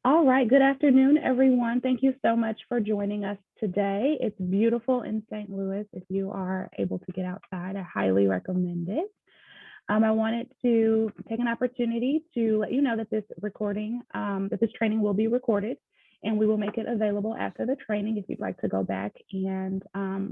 All right, good afternoon, everyone. Thank you so much for joining us today. It's beautiful in St. Louis. If you are able to get outside, I highly recommend it. I wanted to take an opportunity to let you know that this recording, that this training will be recorded, and we will make it available after the training if you'd like to go back and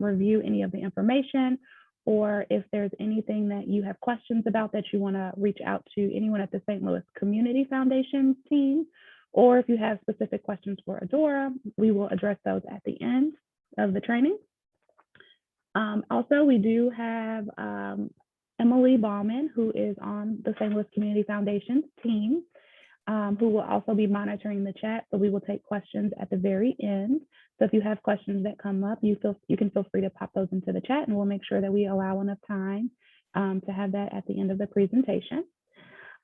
review any of the information, or if there's anything that you have questions about that you want to reach out to anyone at the St. Louis Community Foundation team, or if you have specific questions for Adora, we will address those at the end of the training. Also, we do have Emily Bauman, who is on the St. Louis Community Foundation team, who will also be monitoring the chat. So we will take questions at the very end. So if you have questions that come up, you can feel free to pop those into the chat, and we'll make sure that we allow enough time to have that at the end of the presentation.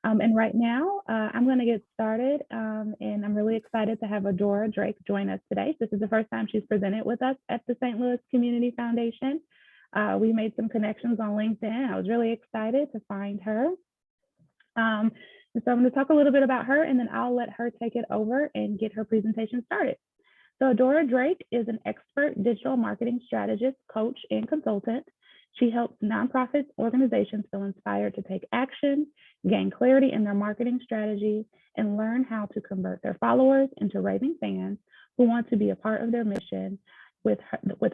And right now, I'm going to get started, and I'm really excited to have Adora Drake join us today. This is the first time she's presented with us at the St. Louis Community Foundation. We made some connections on LinkedIn. I was really excited to find her. And so I'm going to talk a little bit about her, and then I'll let her take it over and get her presentation started. So Adora Drake is an expert digital marketing strategist, coach, and consultant. She helps nonprofits, organizations feel inspired to take action, gain clarity in their marketing strategy, and learn how to convert their followers into raving fans who want to be a part of their mission with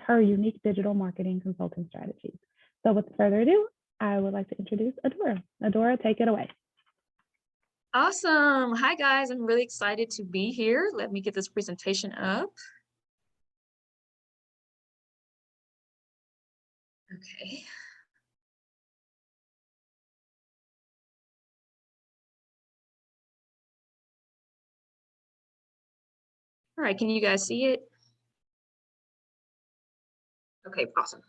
her unique digital marketing consulting strategies. So with further ado, I would like to introduce Adora. Adora, take it away. Awesome. Hi, guys. I'm really excited to be here. Let me get this presentation up. Okay. All right, can you guys see it? Okay, awesome.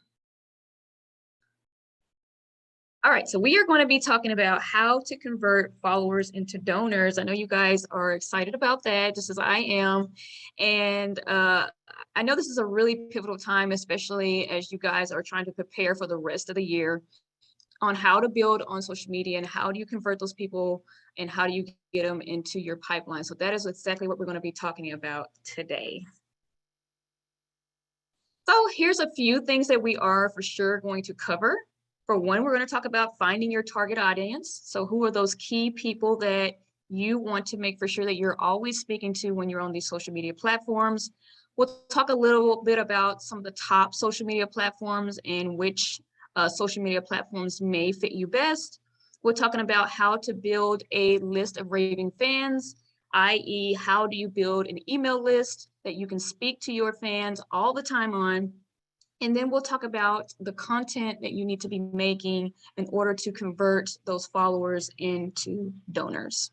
All right, so we are going to be talking about how to convert followers into donors. I know you guys are excited about that, just as I am. And I know this is a really pivotal time, especially as you guys are trying to prepare for the rest of the year on how to build on social media and how do you convert those people and how do you get them into your pipeline. So that is exactly what we're going to be talking about today. So here's a few things that we are for sure going to cover. For one, we're going to talk about finding your target audience. So who are those key people that you want to make for sure that you're always speaking to when you're on these social media platforms. We'll talk a little bit about some of the top social media platforms and which social media platforms may fit you best. We're talking about how to build a list of raving fans, i.e. how do you build an email list that you can speak to your fans all the time on. And then we'll talk about the content that you need to be making in order to convert those followers into donors.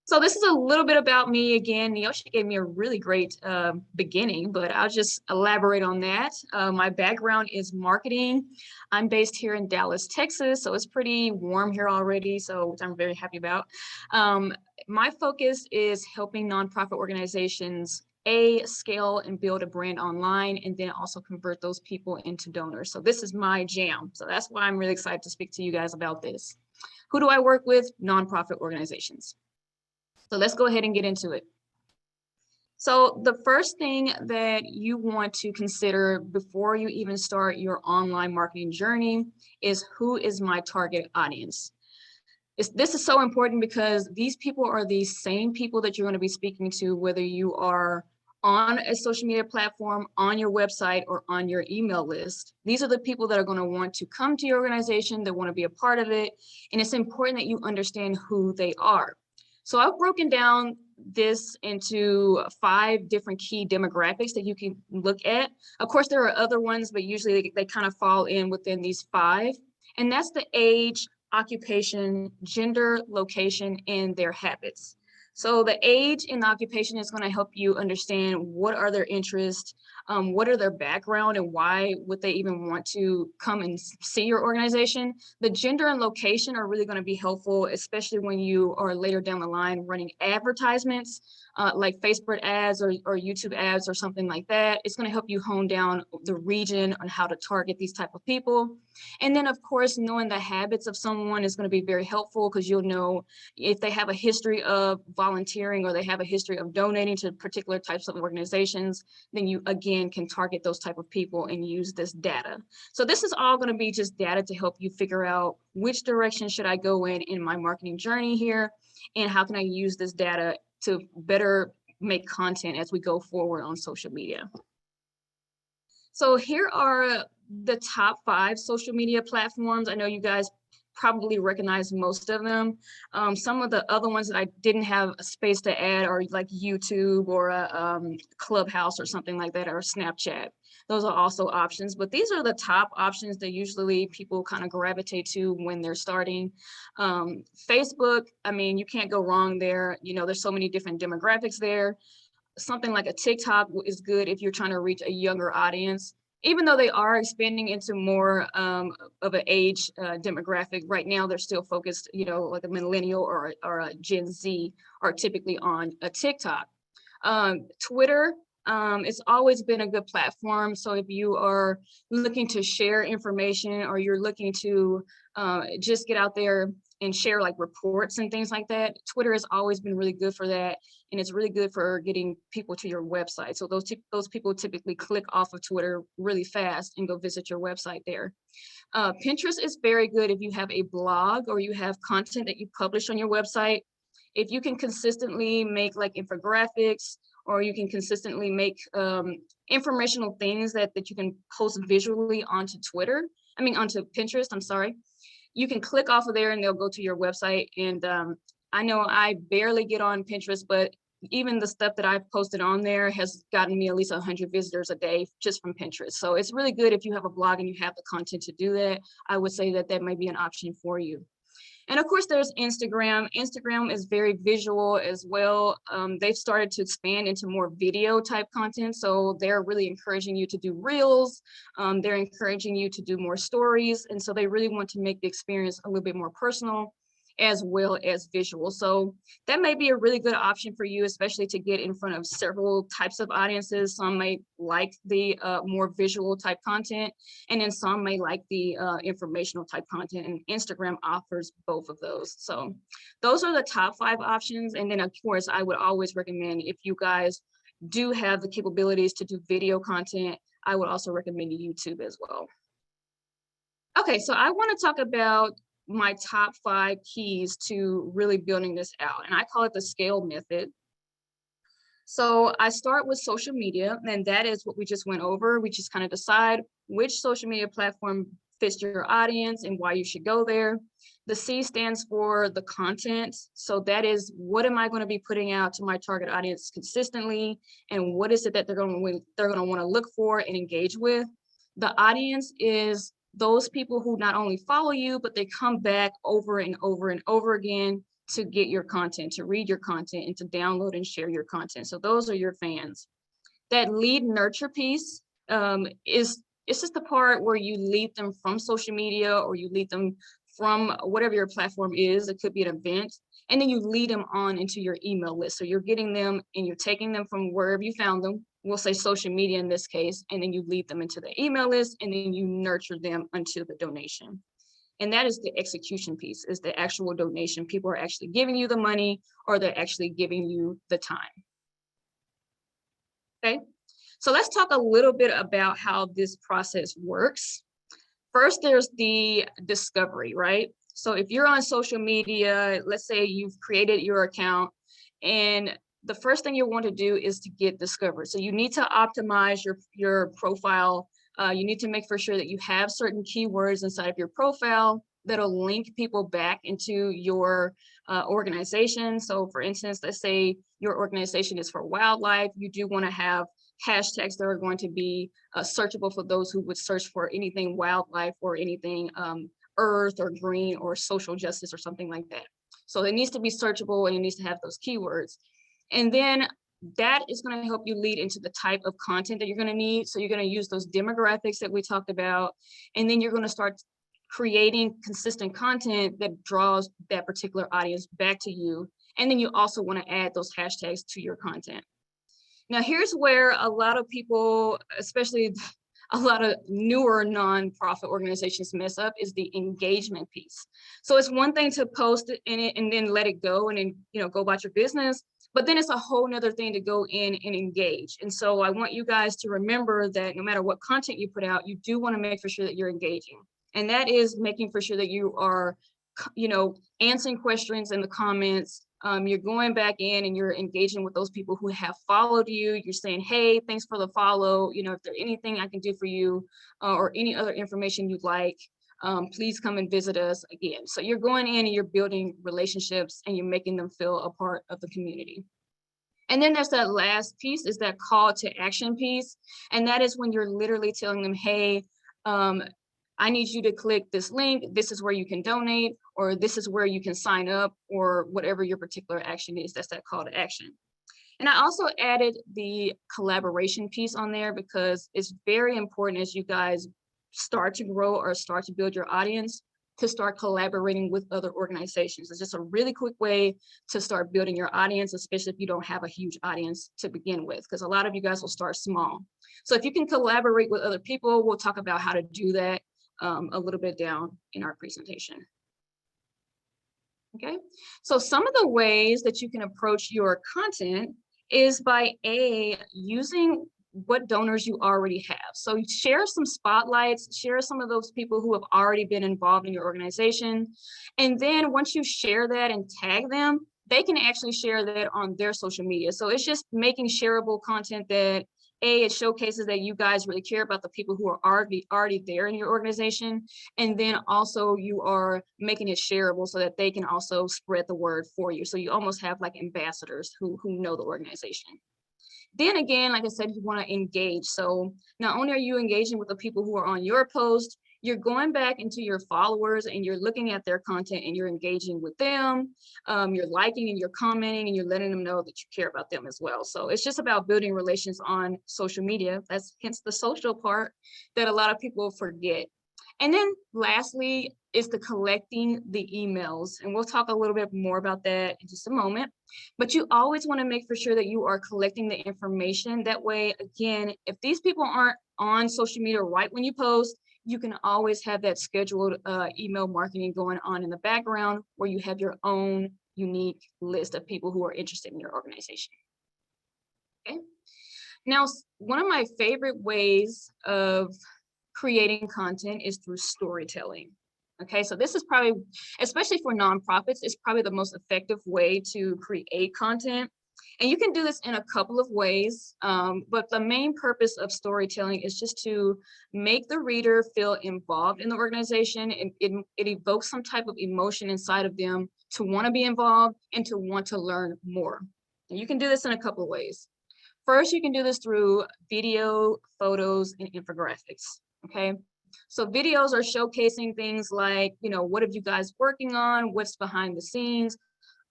So this is a little bit about me. Again, Neosha gave me a really great beginning, but I'll just elaborate on that. My background is marketing. I'm based here in Dallas, Texas, so it's pretty warm here already, so which I'm very happy about. My focus is helping nonprofit organizations scale and build a brand online, and then also convert those people into donors. So this is my jam. So that's why I'm really excited to speak to you guys about this. Who do I work with? Nonprofit organizations. So let's go ahead and get into it. So the first thing that you want to consider before you even start your online marketing journey is who is my target audience? This is so important because these people are the same people that you're going to be speaking to, whether you are on a social media platform, on your website, or on your email list. These are the people that are going to want to come to your organization, that want to be a part of it, and it's important that you understand who they are. So I've broken down this into 5 different key demographics that you can look at. Of course, there are other ones, but usually they kind of fall in within these 5. And that's the age, occupation, gender, location, and their habits. So the age and the occupation is going to help you understand what are their interests, what are their background and why would they even want to come and see your organization. The gender and location are really going to be helpful, especially when you are later down the line running advertisements like Facebook ads or YouTube ads or something like that. It's going to help you hone down the region on how to target these type of people. And then of course, knowing the habits of someone is going to be very helpful, because you'll know if they have a history of volunteering or they have a history of donating to particular types of organizations, then you again can target those type of people and use this data. So this is all going to be just data to help you figure out which direction should I go in my marketing journey here, and how can I use this data to better make content as we go forward on social media. So here are the top 5 social media platforms. I know you guys probably recognize most of them. Some of the other ones that I didn't have a space to add are like YouTube or a Clubhouse or something like that, or Snapchat. Those are also options, but these are the top options that usually people kind of gravitate to when they're starting. Facebook, I mean, you can't go wrong there. You know, there's so many different demographics there. Something like a TikTok is good if you're trying to reach a younger audience, even though they are expanding into more of an age demographic. Right now, they're still focused, you know, like a millennial or a Gen Z are typically on a TikTok. Twitter, it's always been a good platform. So if you are looking to share information, or you're looking to just get out there and share like reports and things like that, Twitter has always been really good for that. And it's really good for getting people to your website. So those people typically click off of Twitter really fast and go visit your website there. Pinterest is very good if you have a blog or you have content that you publish on your website. If you can consistently make like infographics, or you can consistently make informational things that you can post visually onto onto Pinterest, I'm sorry. You can click off of there and they'll go to your website. And I know I barely get on Pinterest, but even the stuff that I've posted on there has gotten me at least 100 visitors a day just from Pinterest. So it's really good if you have a blog and you have the content to do that. I would say that might be an option for you. And of course, there's Instagram. Instagram is very visual as well. They've started to expand into more video type content. So they're really encouraging you to do reels. They're encouraging you to do more stories. And so they really want to make the experience a little bit more personal as well as visual. So that may be a really good option for you, especially to get in front of several types of audiences. Some may like the more visual type content, and then some may like the informational type content, and Instagram offers both of those. So those are the top 5 options. And then of course, I would always recommend, if you guys do have the capabilities to do video content, I would also recommend YouTube as well. Okay, so I want to talk about my top 5 keys to really building this out. And I call it the scale method. So I start with social media, and that is what we just went over. We just kind of decide which social media platform fits your audience and why you should go there. The C stands for the content. So that is, what am I going to be putting out to my target audience consistently? And what is it that they're going to want to look for and engage with? The audience is those people who not only follow you, but they come back over and over and over again to get your content, to read your content, and to download and share your content. So those are your fans. That lead nurture piece it's just the part where you lead them from social media, or you lead them from whatever your platform is. It could be an event, and then you lead them on into your email list. So you're getting them and you're taking them from wherever you found them, we'll say social media in this case, and then you lead them into the email list, and then you nurture them until the donation. And that is the execution piece, is the actual donation. People are actually giving you the money, or they're actually giving you the time. Okay, so let's talk a little bit about how this process works. First, there's the discovery, right? So if you're on social media, let's say you've created your account, and the first thing you want to do is to get discovered. So you need to optimize your profile. You need to make for sure that you have certain keywords inside of your profile that'll link people back into your organization. So for instance, let's say your organization is for wildlife. You do want to have hashtags that are going to be searchable for those who would search for anything wildlife, or anything earth or green or social justice or something like that. So it needs to be searchable, and it needs to have those keywords. And then that is going to help you lead into the type of content that you're going to need. So you're going to use those demographics that we talked about, and then you're going to start creating consistent content that draws that particular audience back to you. And then you also want to add those hashtags to your content. Now, here's where a lot of people, especially a lot of newer nonprofit organizations mess up, is the engagement piece. So it's one thing to post in it and then let it go and then, go about your business, but then it's a whole nother thing to go in and engage. And so I want you guys to remember that no matter what content you put out, you do want to make for sure that you're engaging. And that is making for sure that you are, answering questions in the comments. You're going back in and you're engaging with those people who have followed you. You're saying, hey, thanks for the follow. If there's anything I can do for you or any other information you'd like, please come and visit us again. So you're going in and you're building relationships and you're making them feel a part of the community. And then there's that last piece, is that call to action piece. And that is when you're literally telling them, hey, I need you to click this link. This is where you can donate, or this is where you can sign up, or whatever your particular action is. That's that call to action. And I also added the collaboration piece on there because it's very important as you guys start to grow or start to build your audience to start collaborating with other organizations. It's just a really quick way to start building your audience, especially if you don't have a huge audience to begin with, because a lot of you guys will start small. So if you can collaborate with other people, we'll talk about how to do that a little bit down in our presentation. Okay, so some of the ways that you can approach your content is by using what donors you already have. So share some spotlights, share some of those people who have already been involved in your organization. And then once you share that and tag them, they can actually share that on their social media. So it's just making shareable content that it showcases that you guys really care about the people who are already there in your organization. And then also you are making it shareable so that they can also spread the word for you. So you almost have like ambassadors who know the organization. Then again, like I said, you want to engage. So not only are you engaging with the people who are on your post, you're going back into your followers and you're looking at their content and you're engaging with them. You're liking and you're commenting and you're letting them know that you care about them as well. So it's just about building relations on social media. That's hence the social part that a lot of people forget. And then lastly is the collecting the emails. And we'll talk a little bit more about that in just a moment. But you always want to make for sure that you are collecting the information. That way, again, if these people aren't on social media right when you post, you can always have that scheduled email marketing going on in the background where you have your own unique list of people who are interested in your organization. Okay. Now, one of my favorite ways of creating content is through storytelling. Okay, so this is probably, especially for nonprofits, it's probably the most effective way to create content. And you can do this in a couple of ways, but the main purpose of storytelling is just to make the reader feel involved in the organization. It evokes some type of emotion inside of them to want to be involved and to want to learn more. And you can do this in a couple of ways. First, you can do this through video, photos, and infographics, okay? So videos are showcasing things like, what have you guys working on? What's behind the scenes?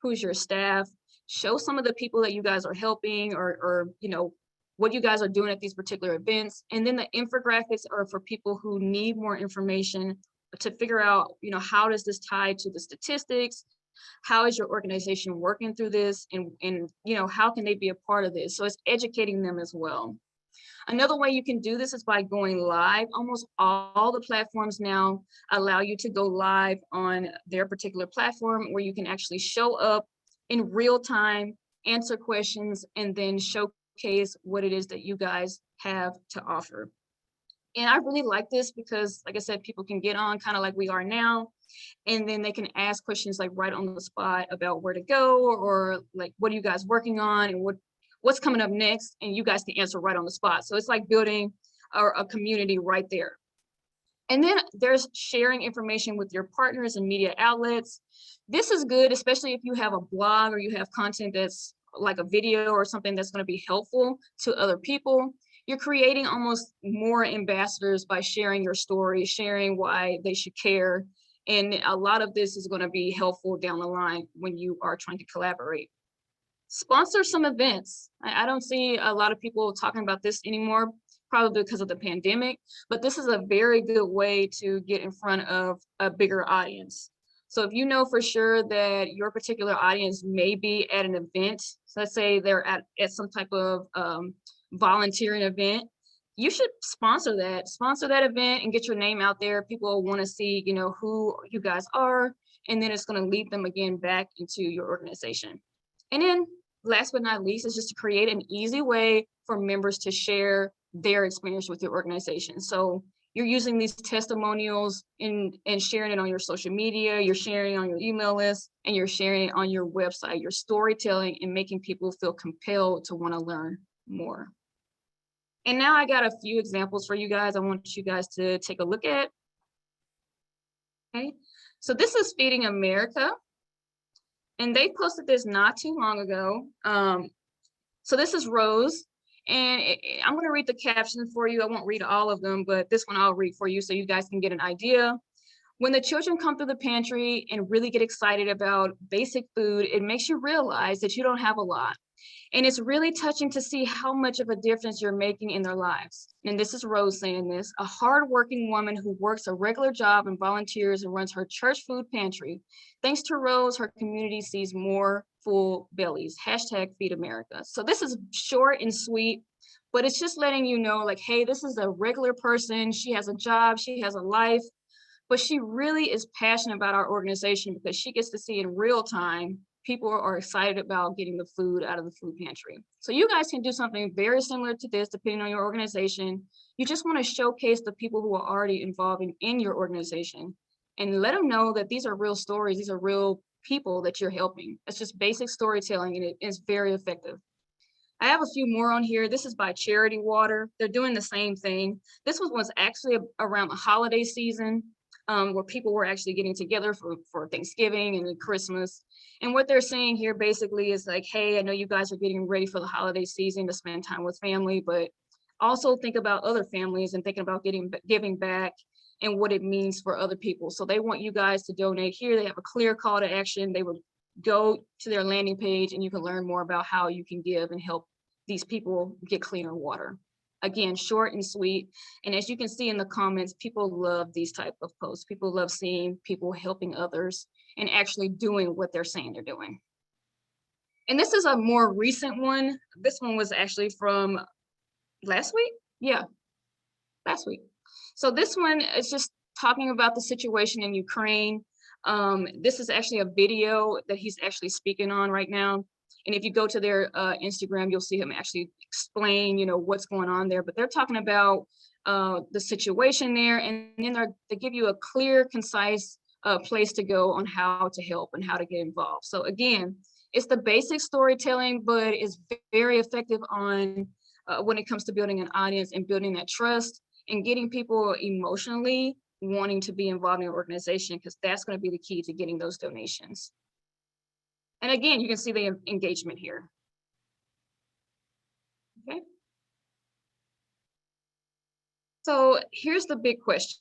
Who's your staff? Show some of the people that you guys are helping or what you guys are doing at these particular events. And then the infographics are for people who need more information to figure out, how does this tie to the statistics? How is your organization working through this? And how can they be a part of this? So it's educating them as well. Another way you can do this is by going live. Almost all the platforms now allow you to go live on their particular platform where you can actually show up in real time, answer questions, and then showcase what it is that you guys have to offer. And I really like this because, like I said, people can get on kind of like we are now, and then they can ask questions like right on the spot about where to go or like, what are you guys working on and what's coming up next, and you guys can answer right on the spot. So it's like building a community right there. And then there's sharing information with your partners and media outlets. This is good, especially if you have a blog or you have content that's like a video or something that's going to be helpful to other people. You're creating almost more ambassadors by sharing your story, sharing why they should care. And a lot of this is going to be helpful down the line when you are trying to collaborate. Sponsor some events. I don't see a lot of people talking about this anymore, probably because of the pandemic, but this is a very good way to get in front of a bigger audience. So if you know for sure that your particular audience may be at an event, so let's say they're at some type of volunteering event, you should sponsor that event and get your name out there. People want to see, who you guys are, and then it's going to lead them again back into your organization. And then last but not least is just to create an easy way for members to share their experience with your organization. So you're using these testimonials and sharing it on your social media, you're sharing on your email list, and you're sharing it on your website, your storytelling, and making people feel compelled to want to learn more. And now I got a few examples for you guys I want you guys to take a look at. Okay, so this is Feeding America. And they posted this not too long ago. So this is Rose, and I'm going to read the caption for you. I won't read all of them, but this one I'll read for you so you guys can get an idea. When the children come through the pantry and really get excited about basic food, it makes you realize that you don't have a lot. And it's really touching to see how much of a difference you're making in their lives. And this is Rose saying this, a hardworking woman who works a regular job and volunteers and runs her church food pantry. Thanks to Rose, her community sees more full bellies. Hashtag Feed America. So this is short and sweet, but it's just letting you know, like, hey, this is a regular person. She has a job, she has a life, but she really is passionate about our organization because she gets to see in real time people are excited about getting the food out of the food pantry. So you guys can do something very similar to this depending on your organization. You just want to showcase the people who are already involved in your organization and let them know that these are real stories. These are real people that you're helping. It's just basic storytelling and it is very effective. I have a few more on here. This is by Charity Water. They're doing the same thing. This one was actually around the holiday season where people were actually getting together for Thanksgiving and Christmas. And what they're saying here basically is like, hey, I know you guys are getting ready for the holiday season to spend time with family, but also think about other families and thinking about giving back and what it means for other people. So they want you guys to donate here. They have a clear call to action. They would go to their landing page and you can learn more about how you can give and help these people get cleaner water. Again, short and sweet. And as you can see in the comments, people love these type of posts. People love seeing people helping others and actually doing what they're saying they're doing. And this is a more recent one. This one was actually from last week. Yeah, last week. So this one is just talking about the situation in Ukraine. This is actually a video that he's actually speaking on right now. And if you go to their Instagram, you'll see him actually explain, what's going on there. But they're talking about the situation there, and then they give you a clear, concise place to go on how to help and how to get involved. So again, it's the basic storytelling, but it's very effective on when it comes to building an audience and building that trust and getting people emotionally wanting to be involved in your organization, because that's going to be the key to getting those donations. And again, you can see the engagement here. Okay. So here's the big question.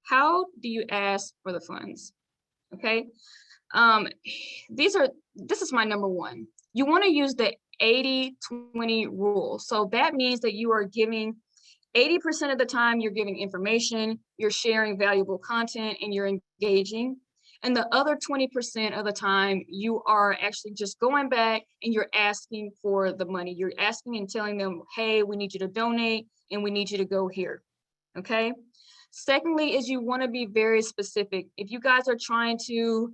How do you ask for the funds? Okay. This is my number one. You want to use the 80-20 rule. So that means that you are giving 80% of the time you're giving information, you're sharing valuable content, and you're engaging. And the other 20% of the time, you are actually just going back and you're asking for the money. You're asking and telling them, hey, we need you to donate and we need you to go here. Okay. Secondly, is you want to be very specific. If you guys are trying to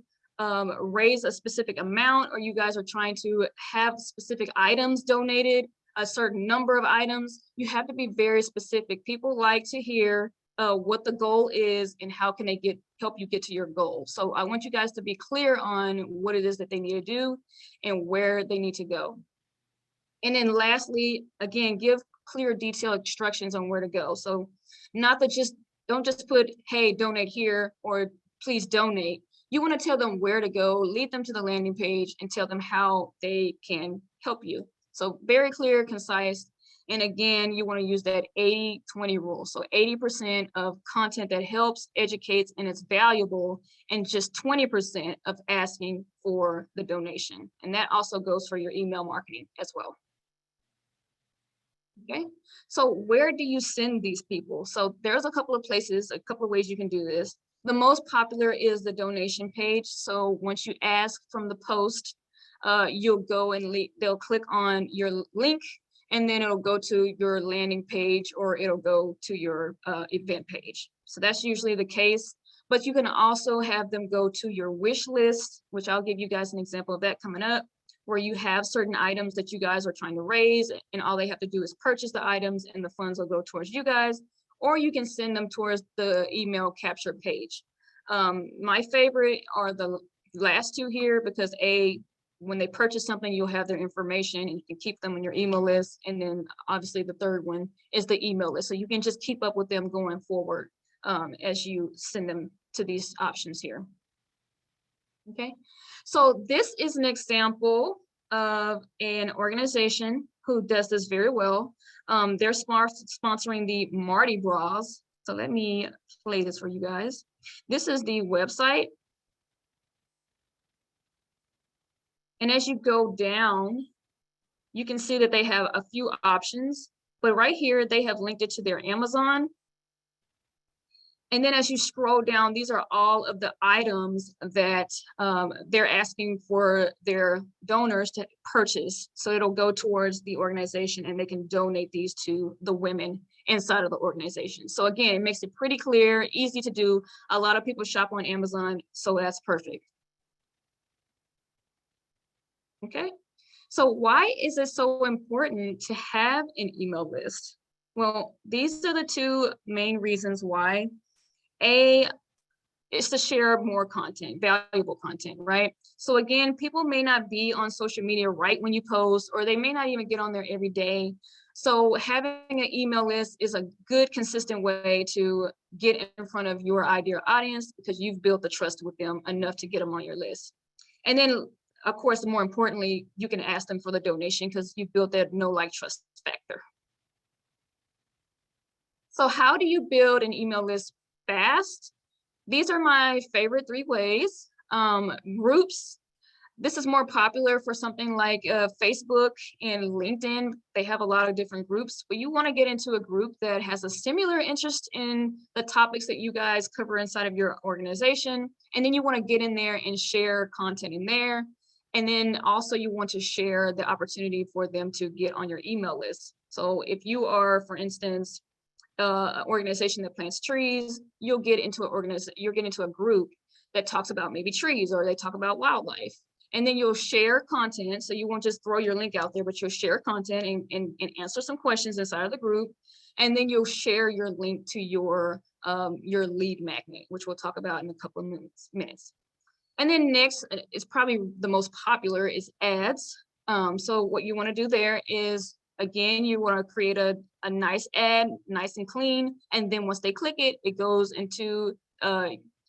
raise a specific amount, or you guys are trying to have specific items donated, a certain number of items, you have to be very specific. People like to hear what the goal is and how can they help you get to your goal. So I want you guys to be clear on what it is that they need to do and where they need to go. And then lastly, again, give clear, detailed instructions on where to go. So not that don't just put, hey, donate here or please donate. You want to tell them where to go, lead them to the landing page and tell them how they can help you. So very clear, concise, And again, you want to use that 80-20 rule. So 80% of content that helps, educates, and is valuable, and just 20% of asking for the donation. And that also goes for your email marketing as well. Okay, so where do you send these people? So there's a couple of places, a couple of ways you can do this. The most popular is the donation page. So once you ask from the post, you'll go and they'll click on your link, and then it'll go to your landing page, or it'll go to your event page. So that's usually the case. But you can also have them go to your wish list, which I'll give you guys an example of that coming up, where you have certain items that you guys are trying to raise, and all they have to do is purchase the items and the funds will go towards you guys, or you can send them towards the email capture page. My favorite are the last two here, because when they purchase something, you'll have their information and you can keep them on your email list. And then obviously the third one is the email list. So you can just keep up with them going forward as you send them to these options here. Okay, so this is an example of an organization who does this very well. They're sponsoring the Mardi Gras. So let me play this for you guys. This is the website. And as you go down, you can see that they have a few options, but right here, they have linked it to their Amazon. And then as you scroll down, these are all of the items that they're asking for their donors to purchase. So it'll go towards the organization and they can donate these to the women inside of the organization. So again, it makes it pretty clear, easy to do. A lot of people shop on Amazon, so that's perfect. Okay, so why is it so important to have an email list? Well, these are the two main reasons why. A is to share more content, valuable content, right? So again, people may not be on social media right when you post, or they may not even get on there every day. So having an email list is a good, consistent way to get in front of your ideal audience, because you've built the trust with them enough to get them on your list. And then, of course, more importantly, you can ask them for the donation because you built that know, like, trust factor. So how do you build an email list fast? These are my favorite 3 ways. Groups. This is more popular for something like Facebook and LinkedIn. They have a lot of different groups, but you want to get into a group that has a similar interest in the topics that you guys cover inside of your organization. And then you want to get in there and share content in there. And then also you want to share the opportunity for them to get on your email list. So if you are, for instance, an organization that plants trees, you'll get into a group that talks about maybe trees, or they talk about wildlife. And then you'll share content. So you won't just throw your link out there, but you'll share content and answer some questions inside of the group. And then you'll share your link to your lead magnet, which we'll talk about in a couple of minutes. And then next is probably the most popular is ads. So what you want to do there is, again, you want to create a nice ad, nice and clean. And then once they click it, it goes into,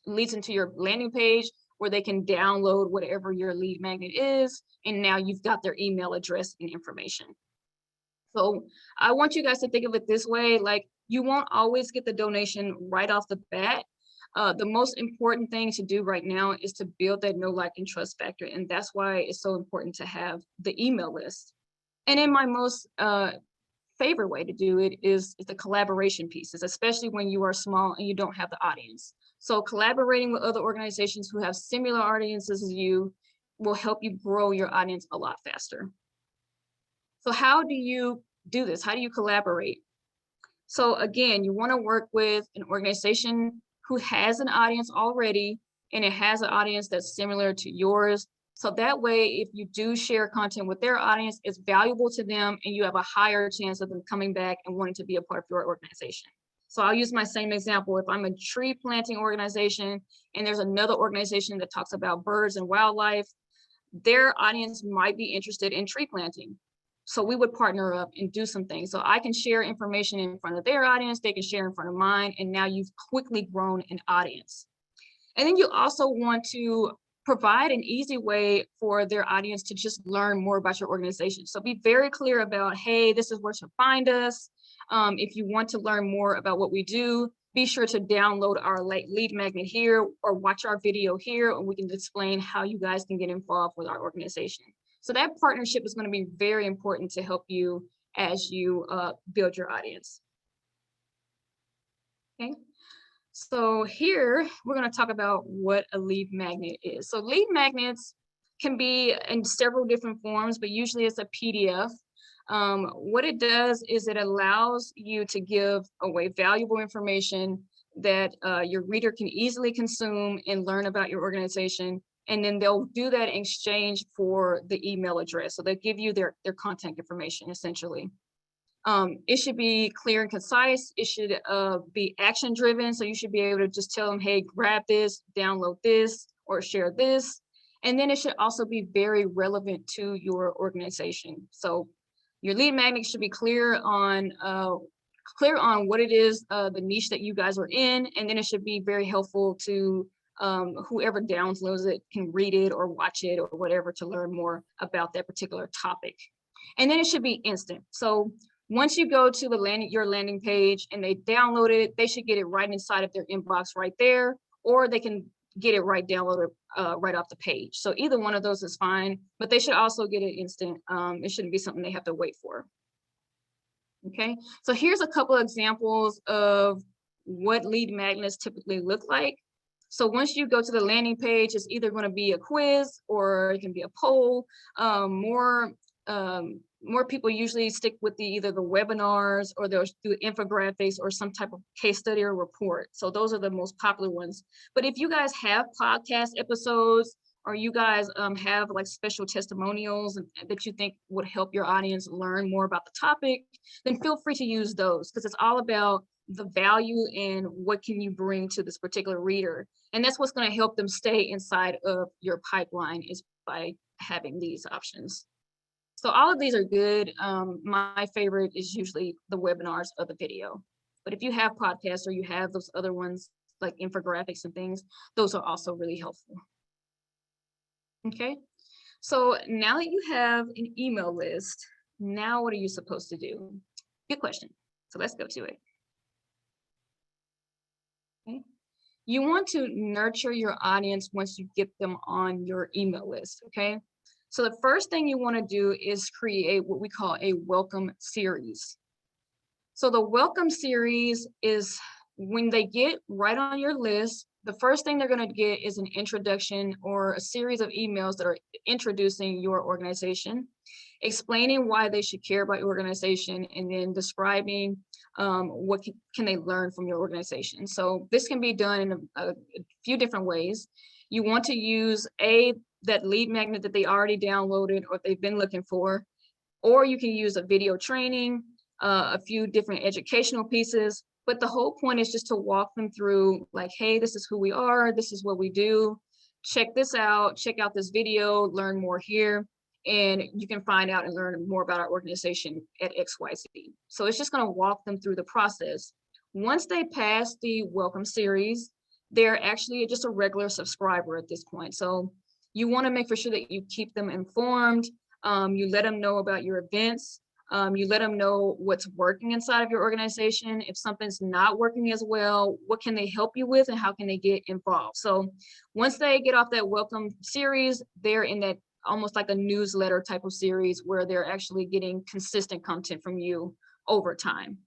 leads into your landing page where they can download whatever your lead magnet is. And now you've got their email address and information. So I want you guys to think of it this way, like you won't always get the donation right off the bat. The most important thing to do right now is to build that know, like, and trust factor. And that's why it's so important to have the email list. And then my most favorite way to do it is the collaboration pieces, especially when you are small and you don't have the audience. So collaborating with other organizations who have similar audiences as you will help you grow your audience a lot faster. So how do you do this? How do you collaborate? So again, you want to work with an organization who has an audience already, and it has an audience that's similar to yours. So that way, if you do share content with their audience, it's valuable to them, and you have a higher chance of them coming back and wanting to be a part of your organization. So I'll use my same example. If I'm a tree planting organization and there's another organization that talks about birds and wildlife, their audience might be interested in tree planting. So we would partner up and do some things. So I can share information in front of their audience, they can share in front of mine, and now you've quickly grown an audience. And then you also want to provide an easy way for their audience to just learn more about your organization. So be very clear about, hey, this is where to find us. If you want to learn more about what we do, be sure to download our lead magnet here or watch our video here, and we can explain how you guys can get involved with our organization. So that partnership is going to be very important to help you as you build your audience. Okay. So here we're going to talk about what a lead magnet is. So lead magnets can be in several different forms, but usually it's a PDF. What it does is it allows you to give away valuable information that your reader can easily consume and learn about your organization. And then they'll do that in exchange for the email address. So they give you their contact information essentially. It should be clear and concise. It should be action driven. So you should be able to just tell them, hey, grab this, download this, or share this. And then it should also be very relevant to your organization. So your lead magnet should be clear on what it is, the niche that you guys are in. And then it should be very helpful to whoever downloads it can read it or watch it or whatever to learn more about that particular topic. And then it should be instant. So once you go to your landing page and they download it, they should get it right inside of their inbox right there, or they can get it right downloaded right off the page. So either one of those is fine, but they should also get it instant. It shouldn't be something they have to wait for. Okay, so here's a couple of examples of what lead magnets typically look like. So once you go to the landing page, it's either going to be a quiz or it can be a poll. More people usually stick with either the webinars or they'll do infographics or some type of case study or report. So those are the most popular ones. But if you guys have podcast episodes or you guys have like special testimonials that you think would help your audience learn more about the topic, then feel free to use those because it's all about the value and what can you bring to this particular reader. And that's what's going to help them stay inside of your pipeline is by having these options. So all of these are good. My favorite is usually the webinars or the video. But if you have podcasts or you have those other ones like infographics and things, those are also really helpful. Okay, so now that you have an email list, now what are you supposed to do? Good question. So let's go to it. Okay. You want to nurture your audience once you get them on your email list, okay? So the first thing you want to do is create what we call a welcome series. So the welcome series is when they get right on your list, the first thing they're going to get is an introduction or a series of emails that are introducing your organization, explaining why they should care about your organization, and then describing what can they learn from your organization. So this can be done in a few different ways. You want to use that lead magnet that they already downloaded or they've been looking for, or you can use a video training, a few different educational pieces. But the whole point is just to walk them through like, hey, this is who we are, this is what we do, check this out, check out this video, learn more here, and you can find out and learn more about our organization at XYZ. So it's just going to walk them through the process. Once they pass the welcome series, they're actually just a regular subscriber at this point. So you want to make for sure that you keep them informed. You let them know about your events. You let them know what's working inside of your organization. If something's not working as well, what can they help you with and how can they get involved? So once they get off that welcome series, they're in that almost like a newsletter type of series where they're actually getting consistent content from you over time.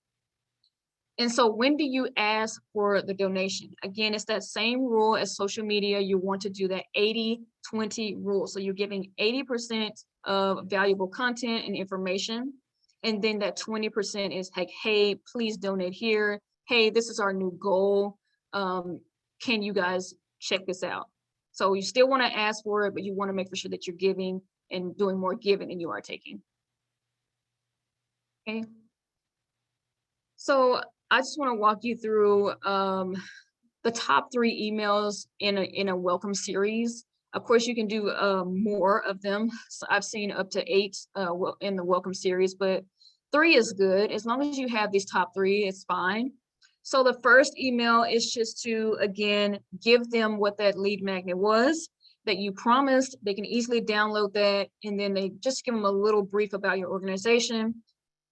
And so when do you ask for the donation? Again, it's that same rule as social media. You want to do that 80-20 rule. So you're giving 80% of valuable content and information. And then that 20% is like, hey, please donate here. Hey, this is our new goal. Can you guys check this out? So you still want to ask for it, but you want to make for sure that you're giving and doing more giving than you are taking. Okay. So I just want to walk you through the top 3 emails in a welcome series. Of course, you can do more of them. So I've seen up to 8 in the welcome series, but 3 is good. As long as you have these top 3, it's fine. So the first email is just to, again, give them what that lead magnet was. that you promised. They can easily download that, and then they just give them a little brief about your organization.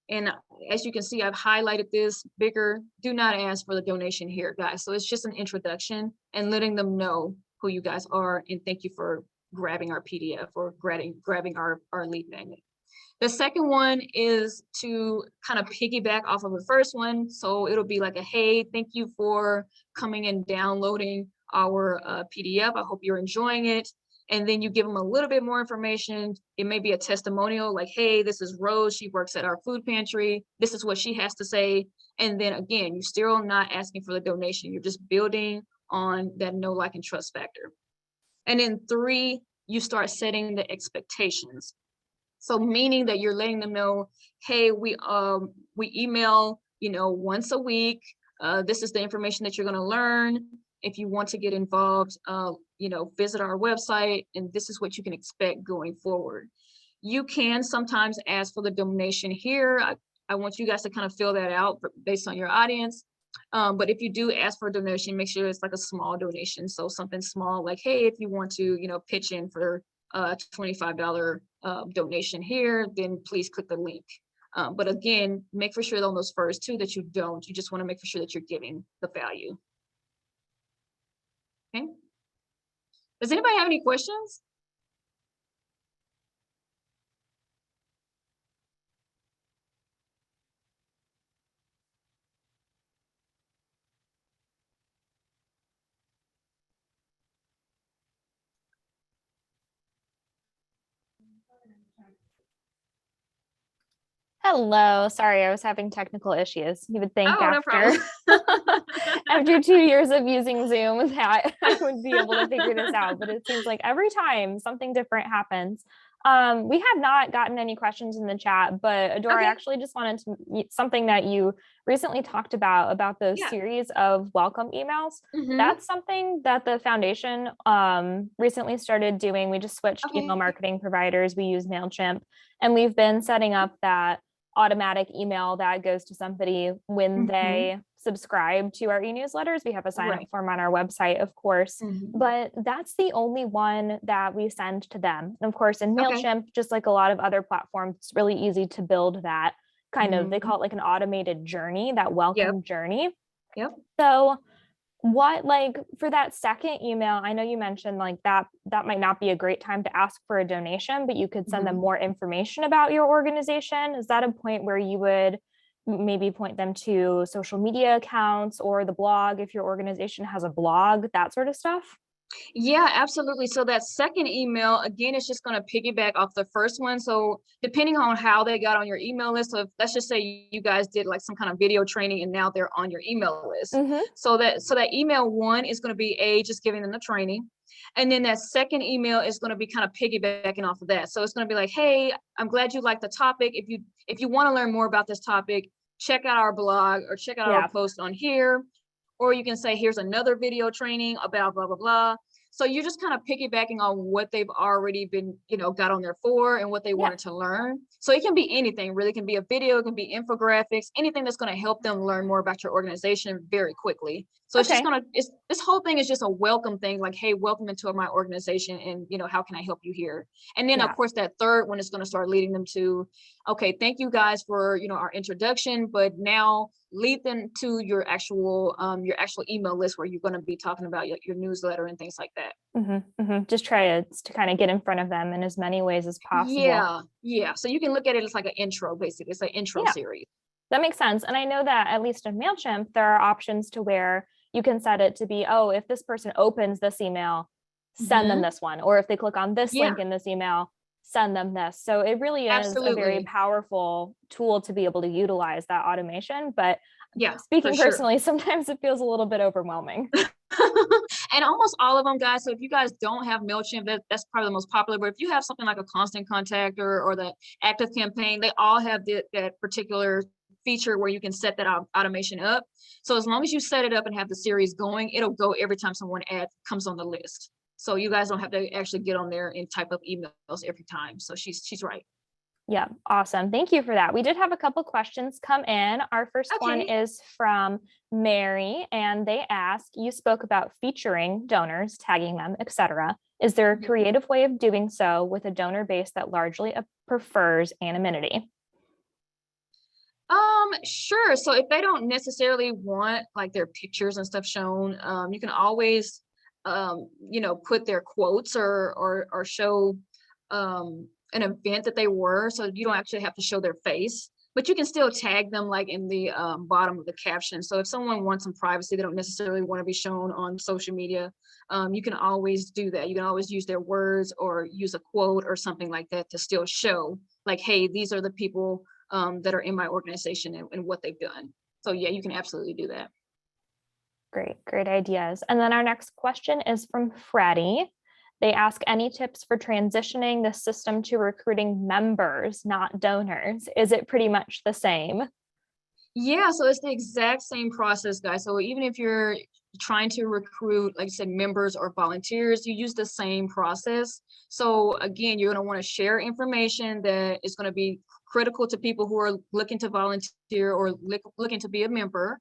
And as you can see, I've highlighted this bigger. Do not ask for the donation here, guys. So it's just an introduction and letting them know who you guys are, and thank you for grabbing our PDF or grabbing our lead magnet. The second one is to kind of piggyback off of the first one. So it'll be like a, hey, thank you for coming and downloading our PDF. I hope you're enjoying it. And then you give them a little bit more information. It may be a testimonial like, hey, this is Rose. She works at our food pantry. This is what she has to say. And then again, you're still not asking for the donation. You're just building on that know, like, and trust factor. And then 3, you start setting the expectations. So meaning that you're letting them know, hey, we email, once a week. This is the information that you're going to learn. If you want to get involved, visit our website, and this is what you can expect going forward. You can sometimes ask for the donation here. I want you guys to kind of fill that out based on your audience. But if you do ask for a donation, make sure it's like a small donation. So something small like, hey, if you want to, pitch in for a $25 donation here, then please click the link. But again, make for sure on those first 2 that you don't. You just want to make for sure that you're giving the value. Okay. Does anybody have any questions? Hello. Sorry, I was having technical issues. You would think Oh, no problem. after 2 years of using Zoom that I would be able to figure this out, but it seems like every time something different happens. We have not gotten any questions in the chat, but Adora, Okay. I actually just wanted to something that you recently talked about those series of welcome emails. That's something that the foundation recently started doing. We just switched email marketing providers. We use MailChimp, and we've been setting up that automatic email that goes to somebody when they subscribe to our e-newsletters. We have a sign up form on our website, of course, but that's the only one that we send to them. And of course, in MailChimp, just like a lot of other platforms, it's really easy to build that kind of, they call it like an automated journey, that welcome journey. So what, like for that second email, I know you mentioned like that might not be a great time to ask for a donation, but you could send them more information about your organization. Is that a point where you would maybe point them to social media accounts or the blog if your organization has a blog, that sort of stuff? Yeah, absolutely. So that second email, again, it's just going to piggyback off the first one. So depending on how they got on your email list, so let's just say you guys did like some kind of video training and now they're on your email list. So that email 1 is going to be just giving them the training. And then that second email is going to be kind of piggybacking off of that. So it's going to be like, hey, I'm glad you like the topic. If you want to learn more about this topic, check out our blog or check out our post on here. Or you can say, here's another video training about blah, blah, blah. So you're just kind of piggybacking on what they've already been, got on there for and what they wanted to learn. So it can be anything, really. It can be a video, it can be infographics, anything that's going to help them learn more about your organization very quickly. So it's just this whole thing is just a welcome thing, like, hey, welcome into my organization and, how can I help you here? And then of course, that third one is going to start leading them to, okay, thank you guys for, our introduction, but now lead them to your actual email list where you're going to be talking about your newsletter and things like that. Just try to kind of get in front of them in as many ways as possible. Yeah. So you can look at it as like an intro, basically. It's an intro series. That makes sense. And I know that at least in MailChimp, there are options to where you can set it to be, oh, if this person opens this email, send them this one. Or if they click on this link in this email, send them this. So it really is a very powerful tool to be able to utilize that automation. But speaking personally, sometimes it feels a little bit overwhelming. And almost all of them, guys. So if you guys don't have MailChimp, that's probably the most popular. But if you have something like a Constant Contact or the Active Campaign, they all have that particular feature where you can set that automation up. So as long as you set it up and have the series going, it'll go every time someone comes on the list. So you guys don't have to actually get on there and type up emails every time. So she's right. Yeah, awesome. Thank you for that. We did have a couple questions come in. Our first one Okay. is from Mary, and they ask, you spoke about featuring donors, tagging them, etc. Is there a Mhm. creative way of doing so with a donor base that largely prefers anonymity? Sure. So if they don't necessarily want like their pictures and stuff shown, you can always, put their quotes or show an event that they were, so you don't actually have to show their face, but you can still tag them like in the bottom of the caption. So if someone wants some privacy, they don't necessarily want to be shown on social media, you can always do that. You can always use their words or use a quote or something like that to still show like, hey, these are the people that are in my organization and what they've done. So yeah, you can absolutely do that. Great ideas. And then our next question is from Freddie. They ask any tips for transitioning the system to recruiting members, not donors. Is it pretty much the same? Yeah, so it's the exact same process, guys. So even if you're trying to recruit, like I said, members or volunteers, you use the same process. So again, you're going to want to share information that is going to be critical to people who are looking to volunteer or looking to be a member.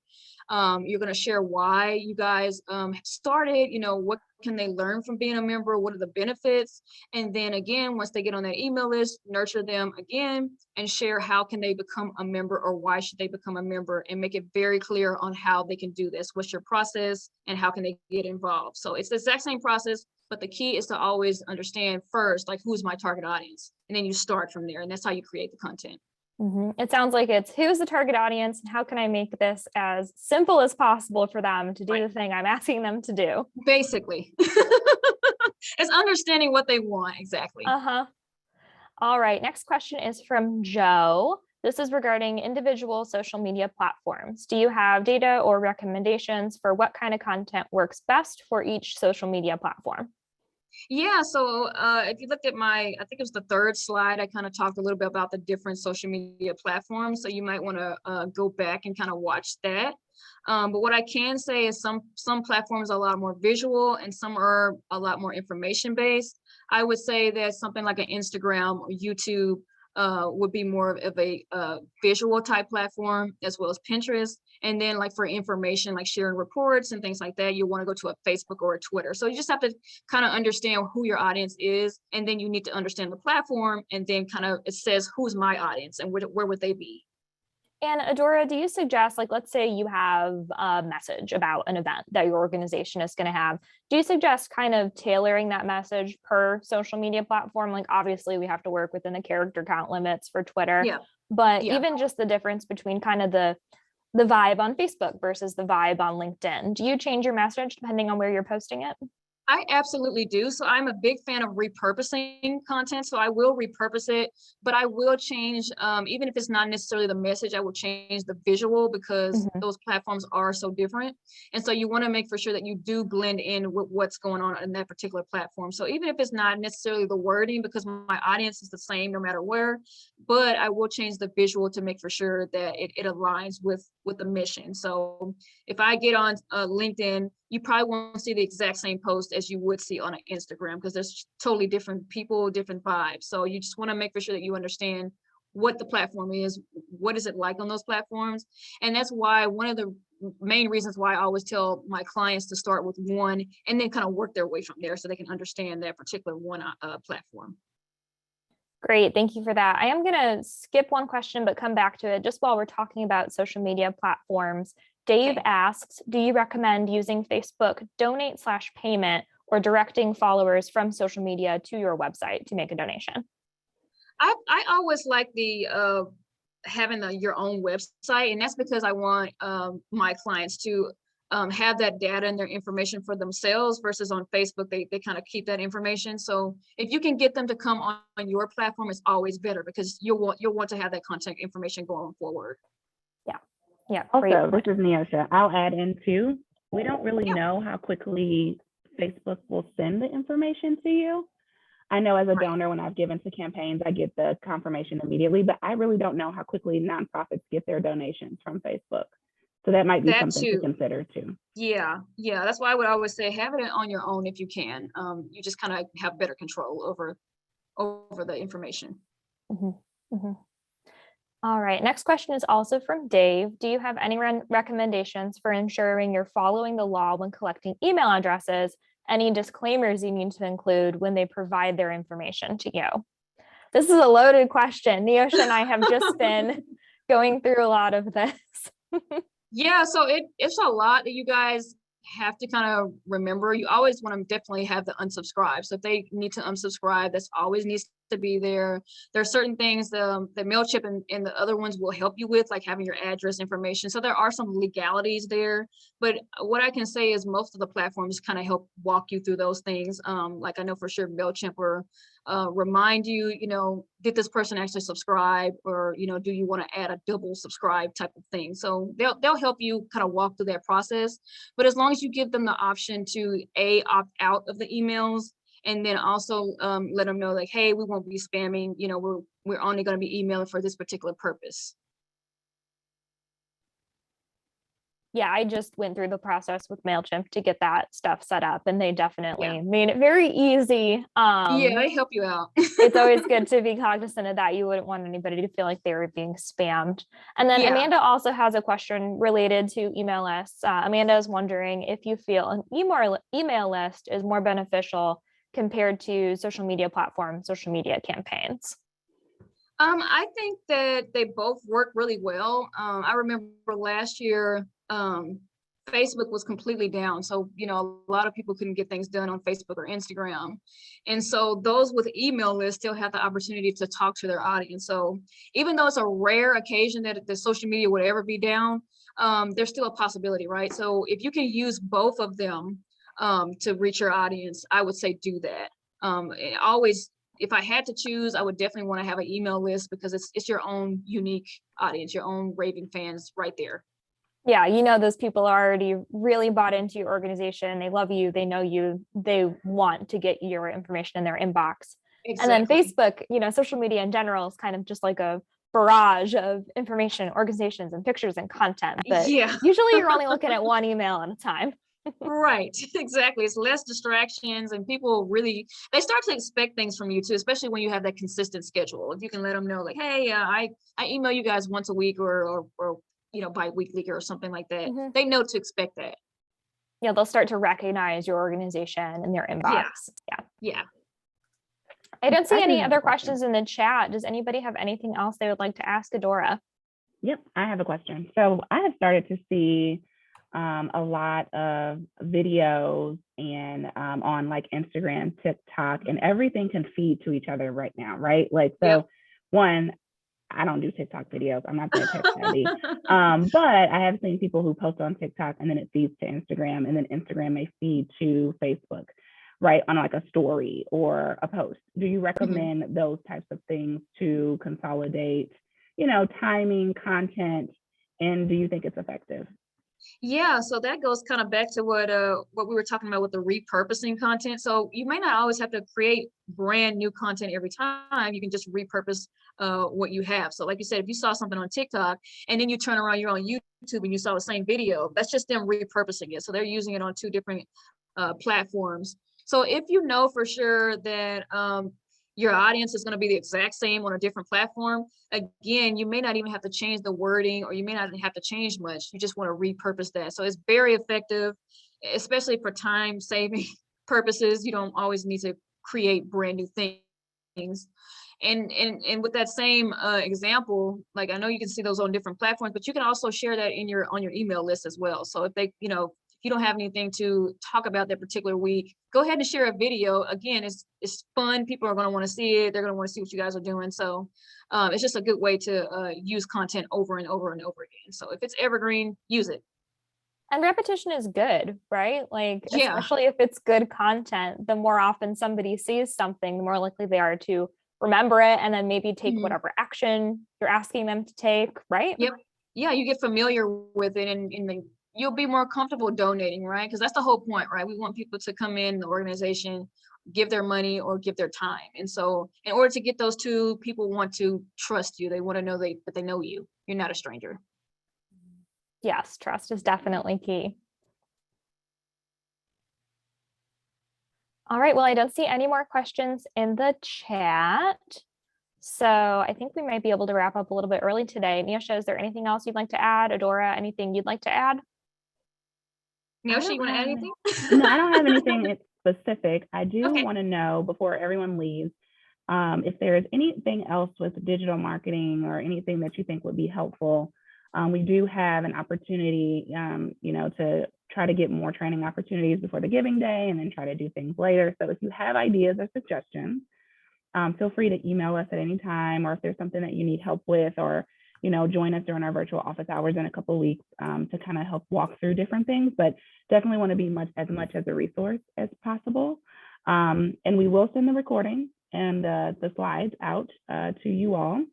You're going to share why you guys started, what can they learn from being a member? What are the benefits? And then again, once they get on that email list, nurture them again and share how can they become a member or why should they become a member, and make it very clear on how they can do this. What's your process and how can they get involved? So it's the exact same process, but the key is to always understand first, like, who's my target audience? And then you start from there, and that's how you create the content. It sounds like it's who's the target audience and how can I make this as simple as possible for them to do the thing I'm asking them to do. Basically. It's understanding what they want. Exactly. All right, next question is from Joe. This is regarding individual social media platforms. Do you have data or recommendations for what kind of content works best for each social media platform? Yeah, so if you looked at I think it was the third slide, I kind of talked a little bit about the different social media platforms. So you might want to go back and kind of watch that. But what I can say is some platforms are a lot more visual and some are a lot more information based. I would say that something like an Instagram or YouTube would be more of a visual type platform, as well as Pinterest. And then like for information, like sharing reports and things like that, you want to go to a Facebook or a Twitter. So you just have to kind of understand who your audience is. And then you need to understand the platform. And then kind of it says, who's my audience and where would they be? And Adora, do you suggest, like, let's say you have a message about an event that your organization is going to have. Do you suggest kind of tailoring that message per social media platform? Like, obviously, we have to work within the character count limits for Twitter. Yeah. But Yeah. even just the difference between kind of the vibe on Facebook versus the vibe on LinkedIn. Do you change your message depending on where you're posting it? I absolutely do. So I'm a big fan of repurposing content. So I will repurpose it, but I will change, even if it's not necessarily the message, I will change the visual because those platforms are so different. And so you want to make for sure that you do blend in with what's going on in that particular platform. So even if it's not necessarily the wording, because my audience is the same no matter where, but I will change the visual to make for sure that it aligns with the mission. So if I get on LinkedIn, you probably won't see the exact same post as you would see on an Instagram because there's totally different people, different vibes. So you just want to make for sure that you understand what the platform is, what is it like on those platforms. And that's why one of the main reasons why I always tell my clients to start with one and then kind of work their way from there so they can understand that particular one platform. Great, thank you for that. I am going to skip one question, but come back to it just while we're talking about social media platforms. Dave asks, do you recommend using Facebook donate/payment or directing followers from social media to your website to make a donation? I always like the having your own website, and that's because I want my clients to have that data and their information for themselves versus on Facebook, they kind of keep that information. So if you can get them to come on your platform, it's always better because you'll want to have that contact information going forward. Yeah. Also, this is Neosha. I'll add in too. We don't really know how quickly Facebook will send the information to you. I know as a donor, when I've given to campaigns, I get the confirmation immediately, but I really don't know how quickly nonprofits get their donations from Facebook. So that might be something to consider too. Yeah. That's why I would always say have it on your own if you can. You just kind of have better control over the information. Mhm. All right. Next question is also from Dave. Do you have any recommendations for ensuring you're following the law when collecting email addresses? Any disclaimers you need to include when they provide their information to you? This is a loaded question. Neosha and I have just been going through a lot of this. Yeah, so it's a lot that you guys have to kind of remember. You always want to definitely have the unsubscribe. So if they need to unsubscribe, that's always needs to be there. There are certain things the MailChimp and the other ones will help you with, like having your address information. So there are some legalities there. But what I can say is most of the platforms kind of help walk you through those things. Like I know for sure MailChimp or remind you, did this person actually subscribe, or do you want to add a double subscribe type of thing. So they'll help you kind of walk through that process. But as long as you give them the option to opt out of the emails, and then also let them know like, hey, we won't be spamming, we're only going to be emailing for this particular purpose. Yeah, I just went through the process with MailChimp to get that stuff set up, and they definitely made it very easy. Yeah, they help you out. It's always good to be cognizant of that. You wouldn't want anybody to feel like they were being spammed. And then Amanda also has a question related to email lists. Amanda is wondering if you feel an email list is more beneficial compared to social media platforms, social media campaigns. I think that they both work really well. I remember last year, Facebook was completely down. So, a lot of people couldn't get things done on Facebook or Instagram. And so those with email lists still have the opportunity to talk to their audience. So even though it's a rare occasion that the social media would ever be down, there's still a possibility, right? So if you can use both of them to reach your audience, I would say do that. Always, if I had to choose, I would definitely want to have an email list because it's your own unique audience, your own raving fans right there. Yeah, those people are already really bought into your organization. They love you. They know you. They want to get your information in their inbox. Exactly. And then Facebook, social media in general is kind of just like a barrage of information, organizations, and pictures and content. But usually you're only looking at one email at a time. Right, exactly. It's less distractions, and people they start to expect things from you too, especially when you have that consistent schedule. If you can let them know like, hey, I email you guys once a week or bi-weekly or something like that. Mm-hmm. They know to expect that. Yeah, they'll start to recognize your organization in their inbox. Yeah. I don't see any other questions in the chat. Does anybody have anything else they would like to ask Adora? Yep, I have a question. So I have started to see a lot of videos and on like Instagram, TikTok, and everything can feed to each other right now, right? Like, so one, I don't do TikTok videos. I'm not that tech savvy. But I have seen people who post on TikTok and then it feeds to Instagram, and then Instagram may feed to Facebook, right? On like a story or a post. Do you recommend those types of things to consolidate, timing, content, and do you think it's effective? Yeah, so that goes kind of back to what we were talking about with the repurposing content. So you may not always have to create brand new content every time. You can just repurpose what you have. So like you said, if you saw something on TikTok and then you turn around, you're on YouTube and you saw the same video, that's just them repurposing it. So they're using it on two different platforms. So if you know for sure that your audience is going to be the exact same on a different platform, again, you may not even have to change the wording, or you may not have to change much. You just want to repurpose that. So it's very effective, especially for time saving purposes. You don't always need to create brand new things. And with that same example, like I know you can see those on different platforms, but you can also share that on your email list as well. So if they, if you don't have anything to talk about that particular week, go ahead and share a video. Again, it's fun. People are going to want to see it. They're going to want to see what you guys are doing. So it's just a good way to use content over and over and over again. So if it's evergreen, use it. And repetition is good, right? Like, especially if it's good content, the more often somebody sees something, the more likely they are to remember it and then maybe take whatever action you're asking them to take, right? Yep. Yeah, you get familiar with it and you'll be more comfortable donating, right? Because that's the whole point, right? We want people to come in the organization, give their money or give their time. And so in order to get those two, people want to trust you. They want to know that they know you. You're not a stranger. Yes, trust is definitely key. All right, well, I don't see any more questions in the chat. So I think we might be able to wrap up a little bit early today. Neosha, is there anything else you'd like to add? Adora, anything you'd like to add? Neosha, you want to add anything? No, I don't have anything specific. I do Okay. want to know before everyone leaves, if there is anything else with digital marketing or anything that you think would be helpful. We do have an opportunity, to try to get more training opportunities before the giving day and then try to do things later. So if you have ideas or suggestions, feel free to email us at any time, or if there's something that you need help with, or join us during our virtual office hours in a couple of weeks to kind of help walk through different things. But definitely want to be as much as a resource as possible. And we will send the recording and the slides out to you all,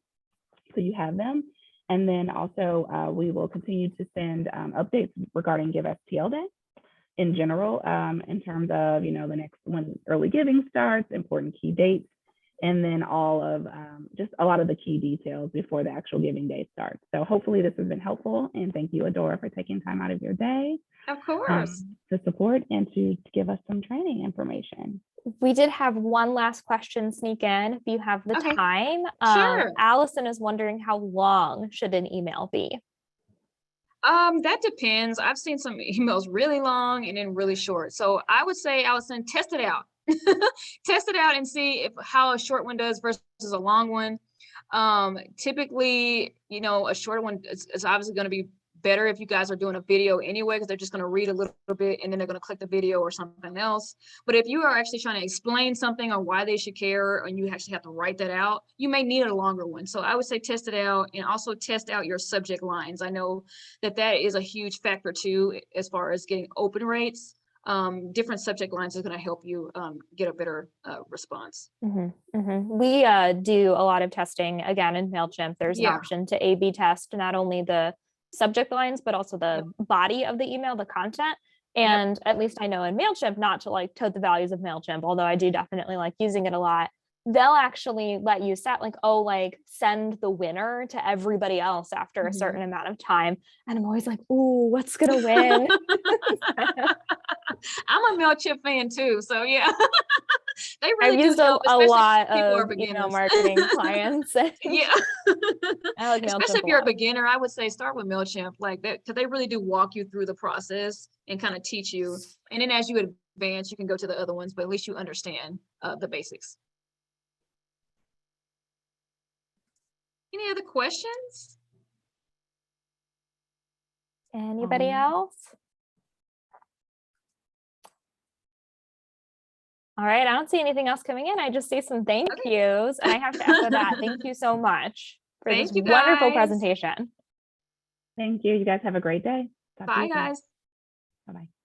so you have them. And then also we will continue to send updates regarding Give STL Day in general, in terms of the next when early giving starts, important key dates, and then all of just a lot of the key details before the actual giving day starts. So hopefully this has been helpful, and thank you, Adora, for taking time out of your day. Of course. To support and to give us some training information. We did have one last question sneak in, if you have the time. Sure. Allison is wondering, how long should an email be? That depends. I've seen some emails really long and then really short. So I would say, Allison, test it out. Test it out and see how a short one does versus a long one. Typically, a short one is obviously going to be better if you guys are doing a video anyway, because they're just going to read a little bit and then they're going to click the video or something else. But if you are actually trying to explain something or why they should care, and you actually have to write that out, you may need a longer one. So I would say test it out, and also test out your subject lines. I know that is a huge factor too, as far as getting open rates. Different subject lines is going to help you get a better response. We do a lot of testing again in MailChimp. There's an option to A/B test not only the subject lines, but also the body of the email, the content. And at least I know in MailChimp, not to tote the values of MailChimp, although I do definitely like using it a lot, they'll actually let you set send the winner to everybody else after a certain amount of time. And I'm always like, ooh, what's gonna win? I'm a MailChip fan too, so yeah. They really I've used a lot of email marketing clients. Yeah. I like especially if you're a beginner, I would say start with MailChimp like that, because they really do walk you through the process and kind of teach you. And then as you advance, you can go to the other ones, but at least you understand the basics. Any other questions? Anybody else? All right, I don't see anything else coming in. I just see some thank yous, and I have to echo that. Thank you so much for this wonderful presentation. Thank you. You guys have a great day. Bye, guys. Bye-bye.